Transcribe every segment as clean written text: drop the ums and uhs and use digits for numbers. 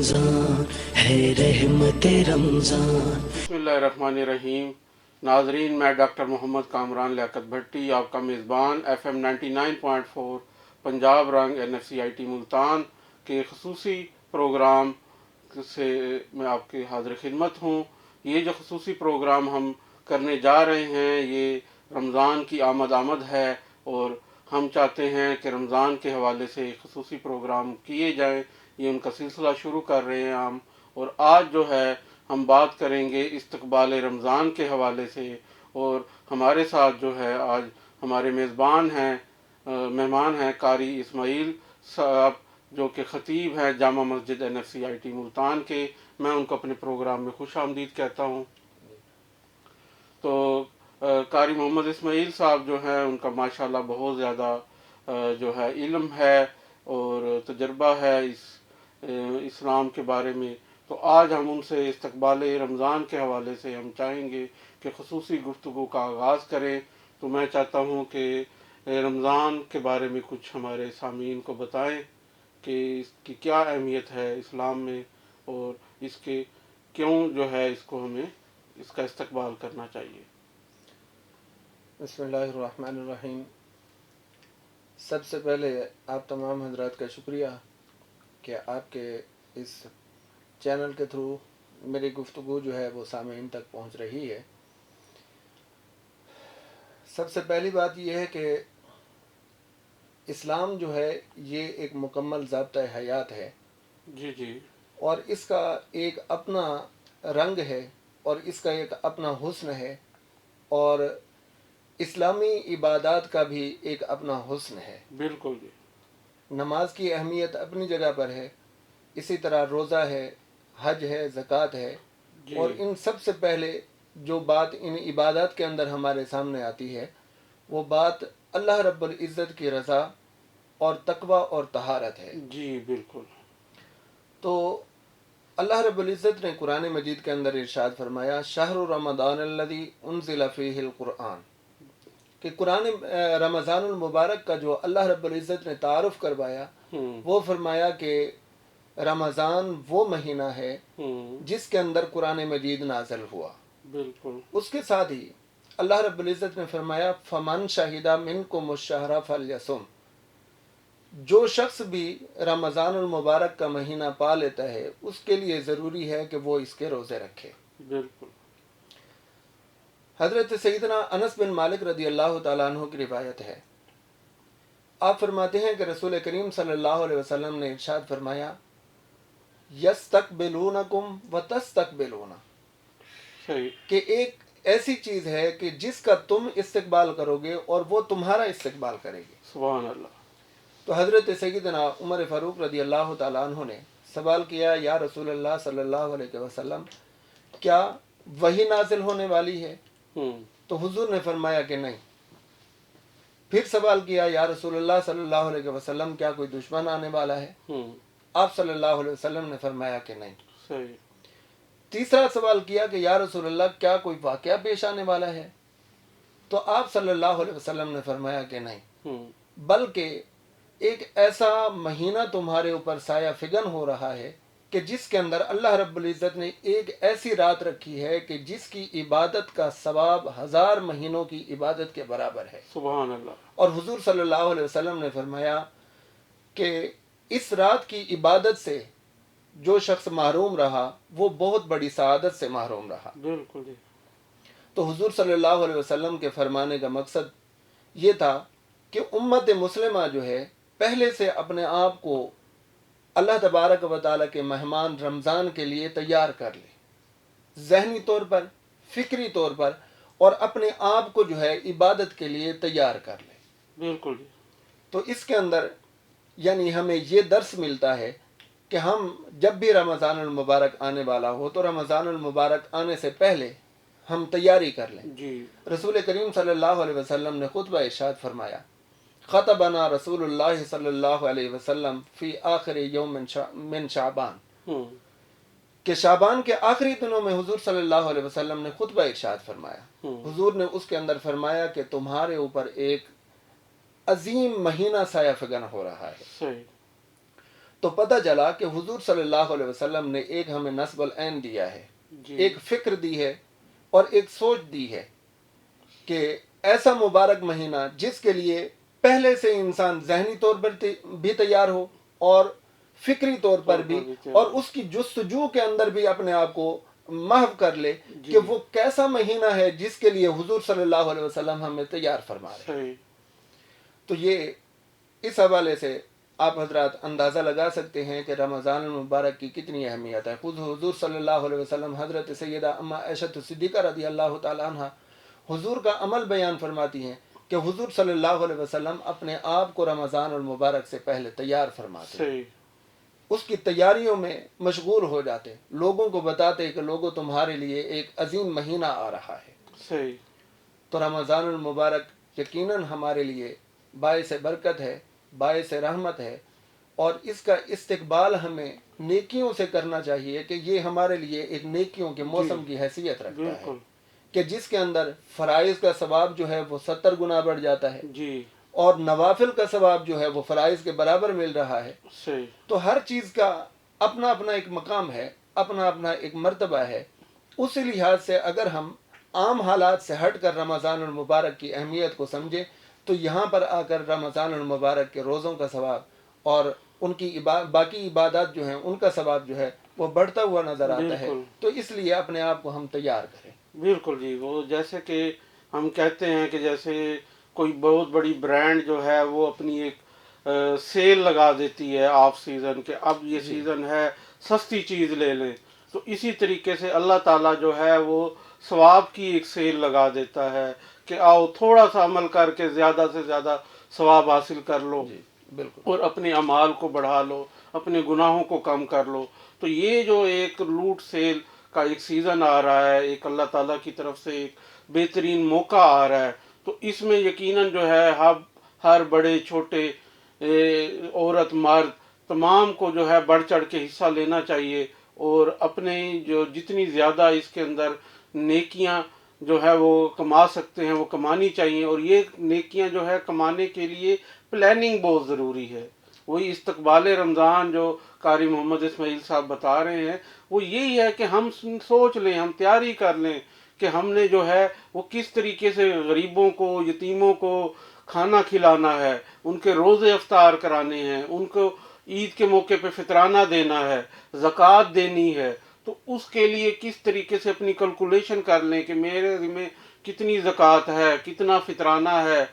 رمضان ہے رحمت رمضان۔ بسم اللہ الرحمن الرحیم۔ ناظرین، میں ڈاکٹر محمد کامران لیاقت بھٹی، آپ کا میزبان FM 99.4 پنجاب رنگ NFCIT ملتان کے خصوصی پروگرام سے میں آپ کی حاضر خدمت ہوں۔ یہ جو خصوصی پروگرام ہم کرنے جا رہے ہیں یہ رمضان کی آمد ہے، اور ہم چاہتے ہیں کہ رمضان کے حوالے سے خصوصی پروگرام کیے جائیں۔ یہ ان کا سلسلہ شروع کر رہے ہیں ہم، اور آج جو ہے ہم بات کریں گے استقبال رمضان کے حوالے سے، اور ہمارے ساتھ جو ہے آج ہمارے مہمان ہیں قاری اسماعیل صاحب، جو کہ خطیب ہیں جامع مسجد NFCIT ملتان کے۔ میں ان کو اپنے پروگرام میں خوش آمدید کہتا ہوں۔ تو قاری محمد اسماعیل صاحب جو ہیں ان کا ماشاءاللہ بہت زیادہ جو ہے علم ہے اور تجربہ ہے اسلام کے بارے میں۔ تو آج ہم ان سے استقبال رمضان کے حوالے سے ہم چاہیں گے کہ خصوصی گفتگو کا آغاز کریں۔ تو میں چاہتا ہوں کہ رمضان کے بارے میں کچھ ہمارے سامعین کو بتائیں کہ اس کی کیا اہمیت ہے اسلام میں، اور اس کے کیوں جو ہے اس کو ہمیں اس کا استقبال کرنا چاہیے۔ بسم اللہ الرحمن الرحیم۔ سب سے پہلے آپ تمام حضرات کا شکریہ کہ آپ کے اس چینل کے تھرو میری گفتگو جو ہے وہ سامعین تک پہنچ رہی ہے۔ سب سے پہلی بات یہ ہے کہ اسلام جو ہے یہ ایک مکمل ضابطۂ حیات ہے، جی اور اس کا ایک اپنا رنگ ہے، اور اس کا ایک اپنا حسن ہے، اور اسلامی عبادات کا بھی ایک اپنا حسن ہے۔ بالکل جی۔ نماز کی اہمیت اپنی جگہ پر ہے، اسی طرح روزہ ہے، حج ہے، زکوٰۃ ہے، جی اور ان سب سے پہلے جو بات ان عبادات کے اندر ہمارے سامنے آتی ہے وہ بات اللہ رب العزت کی رضا اور تقوی اور طہارت ہے۔ جی بالکل۔ تو اللہ رب العزت نے قرآن مجید کے اندر ارشاد فرمایا شہر رمضان الذی انزل فیہ القرآن، کہ قرآن رمضان المبارک کا جو اللہ رب العزت نے تعارف کروایا وہ فرمایا کہ رمضان وہ مہینہ ہے جس کے اندر قرآن مجید نازل ہوا۔ بالکل۔ اس کے ساتھ ہی اللہ رب العزت نے فرمایا فمن شہد منکم الشہر فلیصم، جو شخص بھی رمضان المبارک کا مہینہ پا لیتا ہے اس کے لیے ضروری ہے کہ وہ اس کے روزے رکھے۔ بالکل۔ حضرت سیدنا انس بن مالک رضی اللہ تعالیٰ عنہ کی روایت ہے، آپ فرماتے ہیں کہ رسول کریم صلی اللہ علیہ وسلم نے ارشاد فرمایا یستقبلونکم وتستقبلون، صحیح۔ کہ ایک ایسی چیز ہے کہ جس کا تم استقبال کرو گے اور وہ تمہارا استقبال کرے گی۔ سبحان اللہ۔ تو حضرت سیدنا عمر فاروق رضی اللہ تعالیٰ عنہ نے سوال کیا یا رسول اللہ صلی اللہ علیہ وسلم کیا وحی نازل ہونے والی ہے؟ تو حضور نے فرمایا کہ نہیں۔ پھر سوال کیا یا رسول اللہ صلی اللہ علیہ وسلم کیا کوئی دشمن آنے والا ہے؟ آپ صلی اللہ علیہ وسلم نے فرمایا کہ نہیں۔ صحیح۔ تیسرا سوال کیا کہ یا رسول اللہ کیا کوئی واقعہ پیش آنے والا ہے؟ تو آپ صلی اللہ علیہ وسلم نے فرمایا کہ نہیں، بلکہ ایک ایسا مہینہ تمہارے اوپر سایہ فگن ہو رہا ہے کہ جس کے اندر اللہ رب العزت نے ایک ایسی رات رکھی ہے کہ جس کی عبادت کا ثواب 1000 مہینوں کی عبادت کے برابر ہے۔ سبحان اللہ۔ اور حضور صلی اللہ علیہ وسلم نے فرمایا کہ اس رات کی عبادت سے جو شخص محروم رہا وہ بہت بڑی سعادت سے محروم رہا۔ بالکل جی۔ تو حضور صلی اللہ علیہ وسلم کے فرمانے کا مقصد یہ تھا کہ امت مسلمہ جو ہے پہلے سے اپنے آپ کو اللہ تبارک و تعالیٰ کے مہمان رمضان کے لیے تیار کر لے، ذہنی طور پر، فکری طور پر، اور اپنے آپ کو جو ہے عبادت کے لیے تیار کر لے۔ بالکل جی۔ تو اس کے اندر یعنی ہمیں یہ درس ملتا ہے کہ ہم جب بھی رمضان المبارک آنے والا ہو تو رمضان المبارک آنے سے پہلے ہم تیاری کر لیں۔ جی۔ رسول کریم صلی اللہ علیہ وسلم نے خطبہ ارشاد فرمایا خطبنا رسول اللہ صلی اللہ علیہ وسلم فی آخر یوم من شعبان، کہ شعبان کے آخری دنوں میں حضور صلی اللہ علیہ وسلم نے خطبہ ارشاد فرمایا۔ حضور نے اس کے اندر فرمایا کہ تمہارے اوپر ایک عظیم مہینہ سایہ فگن ہو رہا ہے۔ صحیح۔ تو پتہ چلا کہ حضور صلی اللہ علیہ وسلم نے ایک ہمیں نصب العین دیا ہے، ایک فکر دی ہے اور ایک سوچ دی ہے کہ ایسا مبارک مہینہ جس کے لیے پہلے سے انسان ذہنی طور پر بھی تیار ہو اور فکری طور پر بھی، اور اس کی جستجو کے اندر بھی اپنے آپ کو محو کر لے کہ وہ کیسا مہینہ ہے جس کے لیے حضور صلی اللہ علیہ وسلم ہمیں تیار فرما رہے ہیں۔ تو یہ اس حوالے سے آپ حضرات اندازہ لگا سکتے ہیں کہ رمضان المبارک کی کتنی اہمیت ہے۔ خود حضور صلی اللہ علیہ وسلم حضرت سیدہ اما عائشہ صدیقہ رضی اللہ تعالیٰ عنہ حضور کا عمل بیان فرماتی ہیں کہ حضور صلی اللہ علیہ وسلم اپنے آپ کو رمضان المبارک سے پہلے تیار فرماتے ہیں، اس کی تیاریوں میں مشغول ہو جاتے، لوگوں کو بتاتے کہ لوگوں تمہارے لیے ایک عظیم مہینہ آ رہا ہے۔ تو رمضان المبارک یقیناً ہمارے لیے باعث برکت ہے، باعث رحمت ہے، اور اس کا استقبال ہمیں نیکیوں سے کرنا چاہیے کہ یہ ہمارے لیے ایک نیکیوں کے موسم کی حیثیت رکھتا ہے کہ جس کے اندر فرائض کا ثواب جو ہے وہ 70 گنا بڑھ جاتا ہے اور نوافل کا ثواب جو ہے وہ فرائض کے برابر مل رہا ہے۔ تو ہر چیز کا اپنا اپنا ایک مقام ہے، اپنا اپنا ایک مرتبہ ہے۔ اسی لحاظ سے اگر ہم عام حالات سے ہٹ کر رمضان المبارک کی اہمیت کو سمجھیں تو یہاں پر آ کر رمضان المبارک کے روزوں کا ثواب اور ان کی باقی عبادات جو ہیں ان کا ثواب جو ہے وہ بڑھتا ہوا نظر آتا ہے۔ تو اس لیے اپنے آپ کو ہم تیار کریں۔ بالکل جی، وہ جیسے کہ ہم کہتے ہیں کہ جیسے کوئی بہت بڑی برانڈ جو ہے وہ اپنی ایک سیل لگا دیتی ہے آف سیزن کہ اب یہ سیزن ہے سستی چیز لے لیں، تو اسی طریقے سے اللہ تعالیٰ جو ہے وہ ثواب کی ایک سیل لگا دیتا ہے کہ آؤ تھوڑا سا عمل کر کے زیادہ سے زیادہ ثواب حاصل کر لو اور اپنے اعمال کو بڑھا لو، اپنے گناہوں کو کم کر لو۔ تو یہ جو ایک لوٹ سیل کا ایک سیزن آ رہا ہے، ایک اللہ تعالیٰ کی طرف سے ایک بہترین موقع آ رہا ہے، تو اس میں یقیناً جو ہے ہر بڑے چھوٹے عورت مرد تمام کو جو ہے بڑھ چڑھ کے حصہ لینا چاہیے اور اپنے جو جتنی زیادہ اس کے اندر نیکیاں جو ہے وہ کما سکتے ہیں وہ کمانی چاہیے، اور یہ نیکیاں جو ہے کمانے کے لیے پلاننگ بہت ضروری ہے۔ وہی استقبال رمضان جو قاری محمد اسماعیل صاحب بتا رہے ہیں وہ یہی ہے کہ ہم سوچ لیں، ہم تیاری کر لیں کہ ہم نے جو ہے وہ کس طریقے سے غریبوں کو، یتیموں کو کھانا کھلانا ہے، ان کے روزے افطار کرانے ہیں، ان کو عید کے موقع پہ فطرانہ دینا ہے، زکوٰۃ دینی ہے، تو اس کے لیے کس طریقے سے اپنی کیلکولیشن کر لیں کہ میرے ذمہ کتنی زکوٰۃ ہے، کتنا فطرانہ ہے،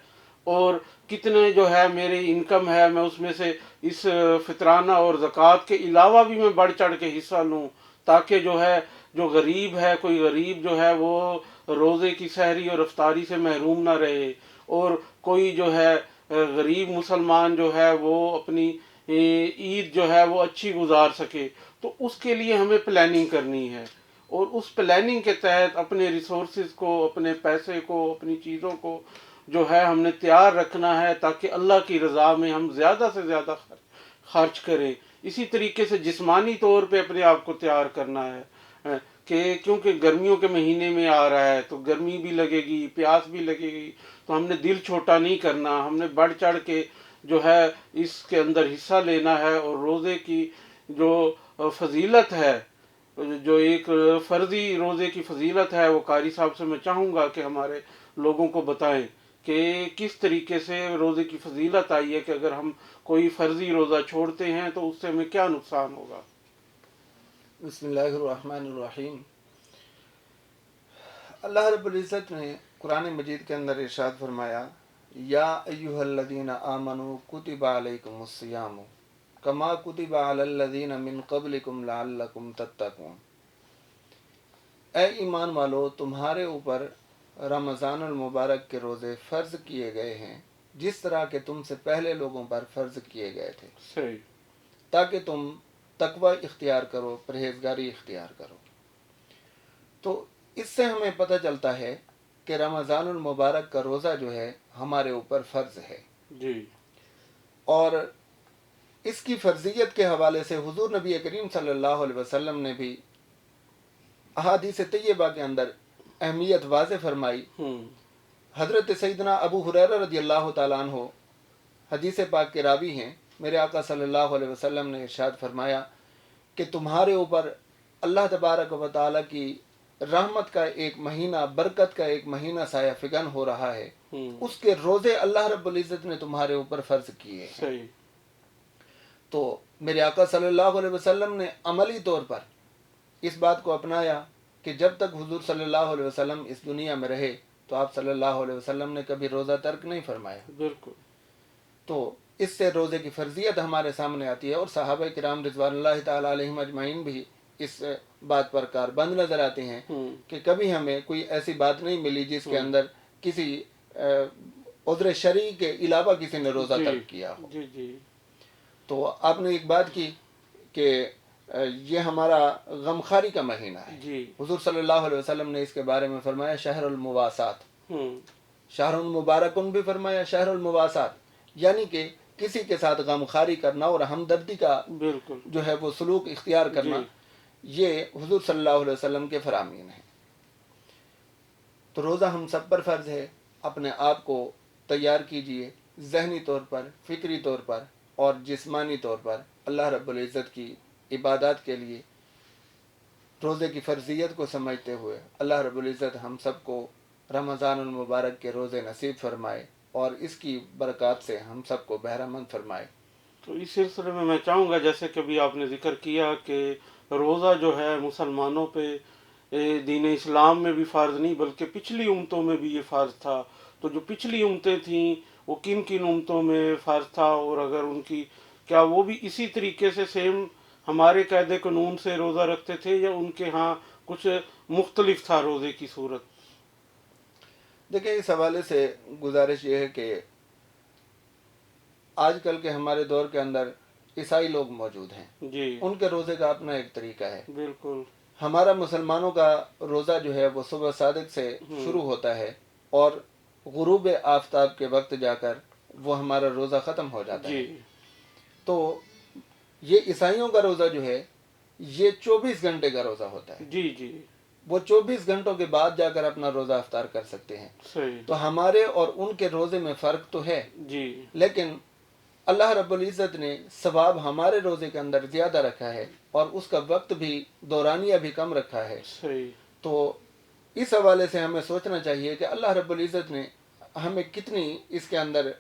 اور کتنے جو ہے میری انکم ہے، میں اس میں سے اس فطرانہ اور زکوٰۃ کے علاوہ بھی میں بڑھ چڑھ کے حصہ لوں، تاکہ جو ہے جو غریب ہے، کوئی غریب جو ہے وہ روزے کی سحری اور افطاری سے محروم نہ رہے، اور کوئی جو ہے غریب مسلمان جو ہے وہ اپنی عید جو ہے وہ اچھی گزار سکے۔ تو اس کے لیے ہمیں پلاننگ کرنی ہے، اور اس پلاننگ کے تحت اپنے ریسورسز کو، اپنے پیسے کو، اپنی چیزوں کو جو ہے ہم نے تیار رکھنا ہے تاکہ اللہ کی رضا میں ہم زیادہ سے زیادہ خرچ کریں۔ اسی طریقے سے جسمانی طور پہ اپنے آپ کو تیار کرنا ہے کہ کیونکہ گرمیوں کے مہینے میں آ رہا ہے تو گرمی بھی لگے گی، پیاس بھی لگے گی، تو ہم نے دل چھوٹا نہیں کرنا، ہم نے بڑھ چڑھ کے جو ہے اس کے اندر حصہ لینا ہے، اور روزے کی جو فضیلت ہے، جو ایک فرضی روزے کی فضیلت ہے، وہ قاری صاحب سے میں چاہوں گا کہ ہمارے لوگوں کو بتائیں کہ کس طریقے سے روزے کی فضیلت آئی ہے کہ اگر ہم کوئی فرضی روزہ چھوڑتے ہیں تو اس سے ہمیں کیا نقصان ہوگا۔ بسم اللہ الرحمن الرحیم۔ اللہ رب العزت نے قرآن مجید کے اندر ارشاد فرمایا، یا ایہا الذین آمنوا کتب علیکم الصیام کما کتب علی الذین من قبلکم لعلکم تتقون۔ اے ایمان والو، تمہارے اوپر رمضان المبارک کے روزے فرض کیے گئے ہیں جس طرح کہ تم سے پہلے لوگوں پر فرض کیے گئے تھے، صحیح، تاکہ تم تقوی اختیار کرو، پرہیزگاری اختیار کرو۔ تو اس سے ہمیں پتہ چلتا ہے کہ رمضان المبارک کا روزہ جو ہے ہمارے اوپر فرض ہے، جی، اور اس کی فرضیت کے حوالے سے حضور نبی کریم صلی اللہ علیہ وسلم نے بھی احادیث طیبہ کے اندر اہمیت واضح فرمائی۔ حضرت سیدنا ابو ہریرہ رضی اللہ تعالیٰ عنہ حدیث پاک کے راوی ہیں میرے آقا صلی اللہ علیہ وسلم نے ارشاد فرمایا کہ تمہارے اوپر اللہ تبارک و تعالیٰ کی رحمت کا ایک مہینہ، برکت کا ایک مہینہ سایہ فگن ہو رہا ہے، اس کے روزے اللہ رب العزت نے تمہارے اوپر فرض کیے ہیں۔ صحیح۔ تو میرے آقا صلی اللہ علیہ وسلم نے عملی طور پر اس بات کو اپنایا کہ جب تک حضور صلی اللہ علیہ وسلم اس دنیا میں رہے تو آپ صلی اللہ علیہ وسلم نے کبھی روزہ ترک نہیں فرمایا۔ بالکل۔ تو اس سے روزے کی فرضیت ہمارے سامنے آتی ہے، اور صحابہ کرام رضوان اللہ تعالیٰ علیہم اجمعین بھی اس بات پر کاربند نظر آتے ہیں کہ کبھی ہمیں کوئی ایسی بات نہیں ملی جس کے اندر کسی عذر شرعی کے علاوہ کسی نے روزہ ترک کیا ہو۔ جی جی۔ تو آپ نے ایک بات کی کہ یہ ہمارا غمخواری کا مہینہ ہے۔ جی۔ حضور صلی اللہ علیہ وسلم نے اس کے بارے میں فرمایا شہر المواسات، شہر المبارکن بھی فرمایا، شہر المواسات، یعنی کہ کسی کے ساتھ غمخواری کرنا اور ہمدردی کا بالکل جو ہے وہ سلوک اختیار کرنا، یہ حضور صلی اللہ علیہ وسلم کے فرامین ہیں۔ تو روزہ ہم سب پر فرض ہے۔ اپنے آپ کو تیار کیجئے، ذہنی طور پر، فکری طور پر اور جسمانی طور پر اللہ رب العزت کی عبادات کے لیے روزے کی فرضیت کو سمجھتے ہوئے اللہ رب العزت ہم سب کو رمضان المبارک کے روزے نصیب فرمائے اور اس کی برکات سے ہم سب کو بہرہ مند فرمائے۔ تو اس سلسلے میں چاہوں گا، جیسے کہ ابھی آپ نے ذکر کیا کہ روزہ جو ہے مسلمانوں پہ دین اسلام میں بھی فرض نہیں بلکہ پچھلی امتوں میں بھی یہ فرض تھا۔ تو جو پچھلی امتیں تھیں وہ کن کن امتوں میں فرض تھا، اور اگر ان کی کیا وہ بھی اسی طریقے سے سیم ہمارے قاعدے قانون سے روزہ رکھتے تھے یا ان کے ہاں کچھ مختلف تھا روزے کی صورت؟ دیکھیں، اس حوالے سے گزارش یہ ہے کہ آج کل کے ہمارے دور کے اندر عیسائی لوگ موجود ہیں، جی، ان کے روزے کا اپنا ایک طریقہ ہے۔ بالکل۔ ہمارا مسلمانوں کا روزہ جو ہے وہ صبح صادق سے شروع ہوتا ہے اور غروب آفتاب کے وقت جا کر وہ ہمارا روزہ ختم ہو جاتا ہے۔ جی، تو یہ عیسائیوں کا روزہ جو ہے یہ 24 گھنٹے کا روزہ ہوتا ہے، جی جی، وہ 24 گھنٹوں کے بعد جا کر اپنا روزہ افطار کر سکتے ہیں۔ صحیح، تو ہمارے اور ان کے روزے میں فرق تو ہے، جی، لیکن اللہ رب العزت نے ثواب ہمارے روزے کے اندر زیادہ رکھا ہے اور اس کا وقت بھی دورانیہ بھی کم رکھا ہے۔ صحیح، تو اس حوالے سے ہمیں سوچنا چاہیے کہ اللہ رب العزت نے ہمیں کتنی اس کے اندر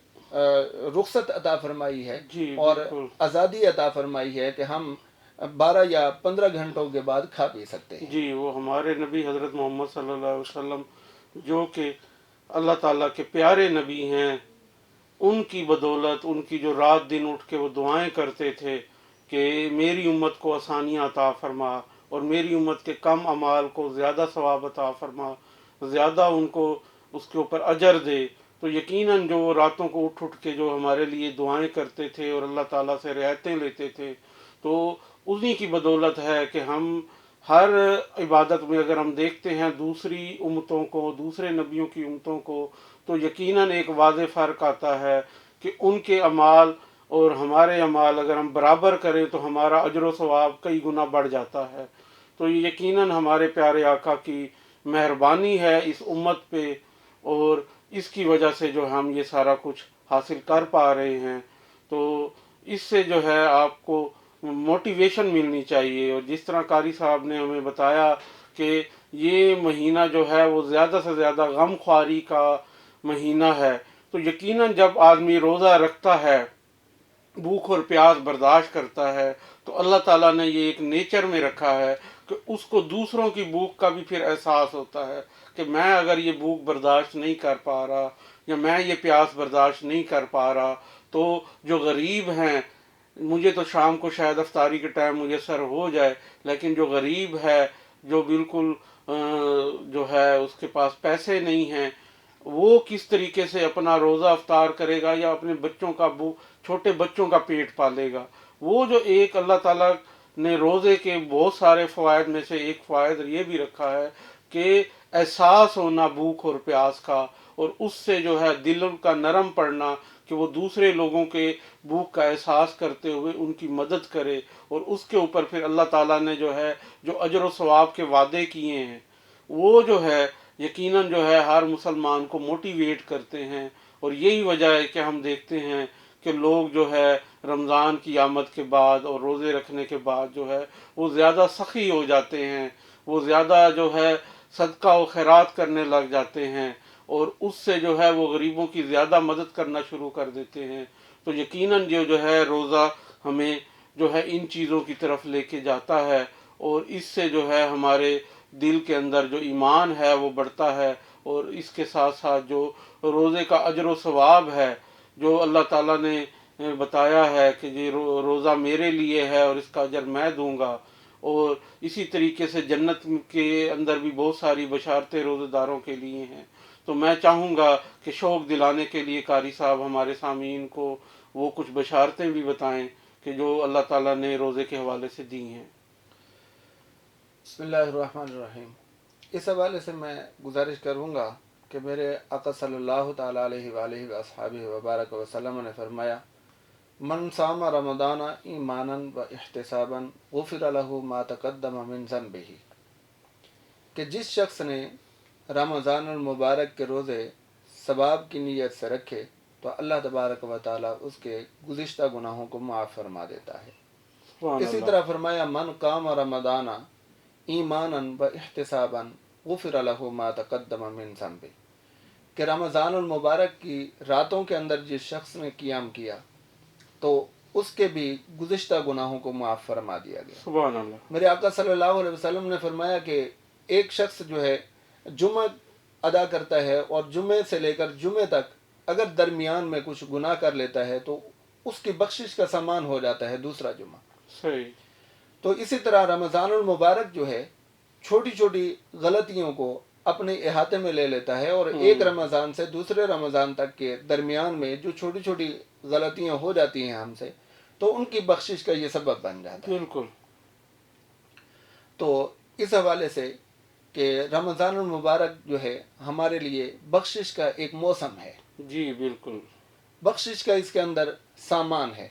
رخصت عطا فرمائی ہے جی، اور بالکل۔ آزادی عطا فرمائی ہے کہ ہم 12 یا 15 گھنٹوں کے بعد کھا پی سکتے ہیں۔ جی، وہ ہمارے نبی حضرت محمد صلی اللہ علیہ وسلم جو کہ اللہ تعالیٰ کے پیارے نبی ہیں، ان کی بدولت، ان کی جو رات دن اٹھ کے وہ دعائیں کرتے تھے کہ میری امت کو آسانیاں عطا فرما اور میری امت کے کم اعمال کو زیادہ ثواب عطا فرما، زیادہ ان کو اس کے اوپر اجر دے، تو یقیناً جو وہ راتوں کو اٹھ اٹھ کے جو ہمارے لیے دعائیں کرتے تھے اور اللہ تعالیٰ سے رعایتیں لیتے تھے، تو انہی کی بدولت ہے کہ ہم ہر عبادت میں اگر ہم دیکھتے ہیں دوسری امتوں کو، دوسرے نبیوں کی امتوں کو، تو یقیناً ایک واضح فرق آتا ہے کہ ان کے اعمال اور ہمارے اعمال اگر ہم برابر کریں تو ہمارا اجر و ثواب کئی گنا بڑھ جاتا ہے۔ تو یہ یقیناً ہمارے پیارے آقا کی مہربانی ہے اس امت پہ، اور اس کی وجہ سے جو ہم یہ سارا کچھ حاصل کر پا رہے ہیں۔ تو اس سے جو ہے آپ کو موٹیویشن ملنی چاہیے، اور جس طرح قاری صاحب نے ہمیں بتایا کہ یہ مہینہ جو ہے وہ زیادہ سے زیادہ غم خواری کا مہینہ ہے، تو یقیناً جب آدمی روزہ رکھتا ہے، بھوک اور پیاس برداشت کرتا ہے، تو اللہ تعالیٰ نے یہ ایک نیچر میں رکھا ہے کہ اس کو دوسروں کی بھوک کا بھی پھر احساس ہوتا ہے کہ میں اگر یہ بھوک برداشت نہیں کر پا رہا یا میں یہ پیاس برداشت نہیں کر پا رہا، تو جو غریب ہیں، مجھے تو شام کو شاید افطاری کے ٹائم میسر ہو جائے، لیکن جو غریب ہے، جو بالکل جو ہے اس کے پاس پیسے نہیں ہیں، وہ کس طریقے سے اپنا روزہ افطار کرے گا یا اپنے بچوں کا چھوٹے بچوں کا پیٹ پالے گا؟ وہ جو ایک اللہ تعالیٰ نے روزے کے بہت سارے فوائد میں سے ایک فوائد یہ بھی رکھا ہے کہ احساس ہونا بھوک اور پیاس کا، اور اس سے جو ہے دل کا نرم پڑنا کہ وہ دوسرے لوگوں کے بھوک کا احساس کرتے ہوئے ان کی مدد کرے، اور اس کے اوپر پھر اللہ تعالیٰ نے جو ہے جو اجر و ثواب کے وعدے کیے ہیں وہ جو ہے یقیناً جو ہے ہر مسلمان کو موٹیویٹ کرتے ہیں۔ اور یہی وجہ ہے کہ ہم دیکھتے ہیں کہ لوگ جو ہے رمضان کی آمد کے بعد اور روزے رکھنے کے بعد جو ہے وہ زیادہ سخی ہو جاتے ہیں، وہ زیادہ جو ہے صدقہ و خیرات کرنے لگ جاتے ہیں، اور اس سے جو ہے وہ غریبوں کی زیادہ مدد کرنا شروع کر دیتے ہیں۔ تو یقیناً جو ہے روزہ ہمیں جو ہے ان چیزوں کی طرف لے کے جاتا ہے، اور اس سے جو ہے ہمارے دل کے اندر جو ایمان ہے وہ بڑھتا ہے، اور اس کے ساتھ ساتھ جو روزے کا اجر و ثواب ہے جو اللہ تعالیٰ نے بتایا ہے کہ یہ روزہ میرے لیے ہے اور اس کا اجر میں دوں گا، اور اسی طریقے سے جنت کے اندر بھی بہت ساری بشارتیں روزہ داروں کے لیے ہیں۔ تو میں چاہوں گا کہ شوق دلانے کے لیے قاری صاحب ہمارے سامعین کو وہ کچھ بشارتیں بھی بتائیں کہ جو اللہ تعالیٰ نے روزے کے حوالے سے دی ہیں۔ بسم اللہ الرحمن الرحیم۔ اس حوالے سے میں گزارش کروں گا کہ میرے آقا صلی اللہ تعالیٰ علیہ وآلہ وصحبہ وبارک وسلم نے فرمایا، من صام رمضان ایمانا و احتسابا غفر له ما تقدم من ذنبہ، کہ جس شخص نے رمضان المبارک کے روزے ثواب کی نیت سے رکھے تو اللہ تبارک و تعالیٰ اس کے گزشتہ گناہوں کو معاف فرما دیتا ہے۔ اسی طرح فرمایا، من قام رمضان ایمانا و احتسابا غفر له ما تقدم من ذنبہ، کہ رمضان المبارک کی راتوں کے اندر جس شخص نے قیام کیا تو اس کے بھی گزشتہ گناہوں کو معاف فرما دیا گیا۔ سبحان اللہ۔ میرے آقا صلی اللہ علیہ وسلم نے فرمایا کہ ایک شخص جو ہے جمعہ ادا کرتا ہے اور جمعے سے لے کر جمعے تک اگر درمیان میں کچھ گناہ کر لیتا ہے تو اس کی بخشش کا سامان ہو جاتا ہے دوسرا جمعہ۔ صحیح۔ تو اسی طرح رمضان المبارک جو ہے چھوٹی چھوٹی غلطیوں کو اپنے احاطے میں لے لیتا ہے، اور ایک رمضان سے دوسرے رمضان تک کے درمیان میں جو چھوٹی چھوٹی غلطیاں ہو جاتی ہیں ہم سے، تو ان کی بخشش کا یہ سبب بن جاتا ہے۔ بالکل۔ تو اس حوالے سے کہ رمضان المبارک جو ہے ہمارے لیے بخشش کا ایک موسم ہے، جی بالکل۔ بخشش کا اس کے اندر سامان ہے۔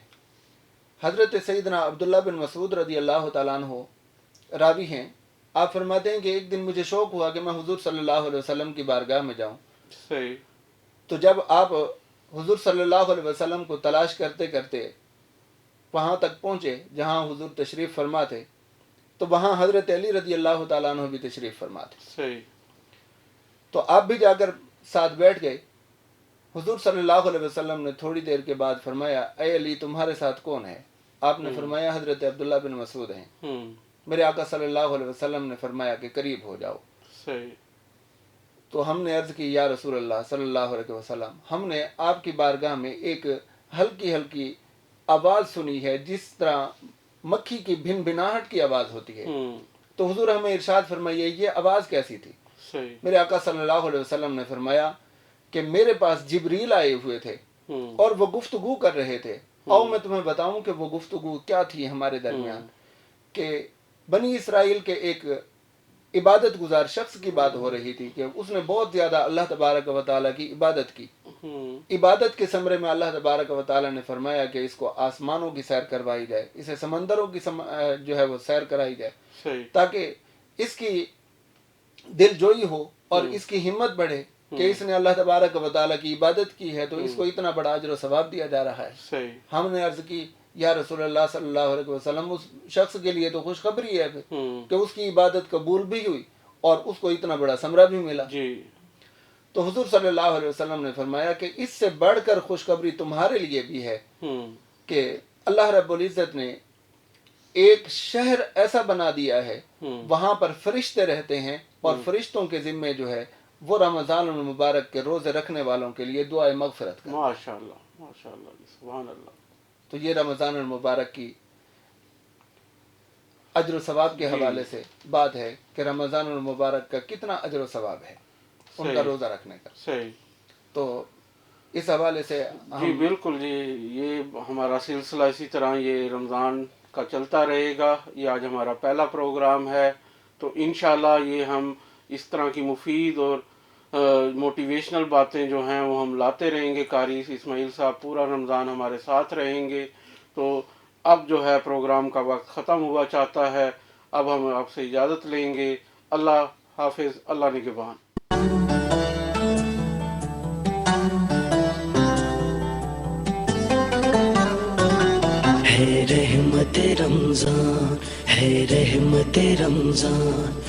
حضرت سیدنا عبداللہ بن مسعود رضی اللہ تعالیٰ عنہ راوی ہیں، آپ فرماتے ہیں کہ ایک دن مجھے شوق ہوا کہ میں حضور صلی اللہ علیہ وسلم کی بارگاہ میں جاؤں۔ صحیح۔ تو جب آپ حضور صلی اللہ علیہ وسلم کو تلاش کرتے کرتے وہاں تک پہنچے جہاں حضور تشریف فرما تھے، تو وہاں حضرت علی رضی اللہ تعالیٰ عنہ بھی تشریف فرما تھے۔ صحیح۔ تو آپ بھی جا کر ساتھ بیٹھ گئے۔ حضور صلی اللہ علیہ وسلم نے تھوڑی دیر کے بعد فرمایا، اے علی تمہارے ساتھ کون ہے؟ آپ نے فرمایا حضرت عبداللہ بن مسعود ہیں۔ میرے آقا صلی اللہ علیہ وسلم نے فرمایا کہ قریب ہو جاؤ۔ صحیح۔ تو ہم نے عرض کی، یا رسول اللہ صلی اللہ علیہ وسلم، ہم نے آپ کی بارگاہ میں ایک ہلکی ہلکی آواز سنی ہے جس طرح مکھی کی بھن بھناہٹ کی آواز ہوتی ہے۔ تو حضور ہمیں ارشاد فرمائیے یہ آواز کیسی تھی؟ صحیح۔ میرے آقا صلی اللہ علیہ وسلم نے فرمایا کہ میرے پاس جبریل آئے ہوئے تھے اور وہ گفتگو کر رہے تھے۔ آؤ میں تمہیں بتاؤں کہ وہ گفتگو کیا تھی ہمارے درمیان۔ کہ بنی اسرائیل کے ایک عبادت گزار شخص کی بات ہو رہی تھی کہ اس نے بہت زیادہ اللہ تبارک و تعالیٰ کی عبادت کی۔ عبادت کے ثمرے میں اللہ تبارک و تعالیٰ نے فرمایا کہ اس کو آسمانوں کی سیر کروائی جائے، اسے سمندروں کی جو ہے وہ سیر کرائی جائے، تاکہ اس کی دل جوئی ہو اور اس کی ہمت بڑھے کہ اس نے اللہ تبارک و تعالیٰ کی عبادت کی ہے تو اس کو اتنا بڑا اجر و ثواب دیا جا رہا ہے۔ ہم نے عرض کی، یا رسول اللہ صلی اللہ علیہ وسلم، اس شخص کے لیے تو خوشخبری ہے کہ اس کی عبادت قبول بھی ہوئی اور اس کو اتنا بڑا ثمرہ بھی ملا۔ تو حضور صلی اللہ علیہ وسلم نے فرمایا کہ اس سے بڑھ کر خوشخبری تمہارے لیے بھی ہے کہ اللہ رب العزت نے ایک شہر ایسا بنا دیا ہے، وہاں پر فرشتے رہتے ہیں اور فرشتوں کے ذمے جو ہے وہ رمضان المبارک کے روزے رکھنے والوں کے لیے دعائے مغفرت کرتے ہیں۔ ماشاءاللہ ماشاءاللہ، سبحان اللہ۔ تو یہ رمضان المبارک کی اجر و ثواب کے حوالے سے بات ہے کہ رمضان المبارک کا کتنا اجر و ثواب ہے ان کا روزہ رکھنے کا۔ صحیح۔ تو اس حوالے سے جی بالکل جی، یہ ہمارا سلسلہ اسی طرح یہ رمضان کا چلتا رہے گا۔ یہ آج ہمارا پہلا پروگرام ہے، تو انشاءاللہ یہ ہم اس طرح کی مفید اور موٹیویشنل باتیں جو ہیں وہ ہم لاتے رہیں گے۔ قاری اسماعیل صاحب پورا رمضان ہمارے ساتھ رہیں گے۔ تو اب جو ہے پروگرام کا وقت ختم ہوا چاہتا ہے، اب ہم آپ سے اجازت لیں گے۔ اللہ حافظ، اللہ نگہبان۔ ہے رحمت رمضان، ہے رحمت رمضان.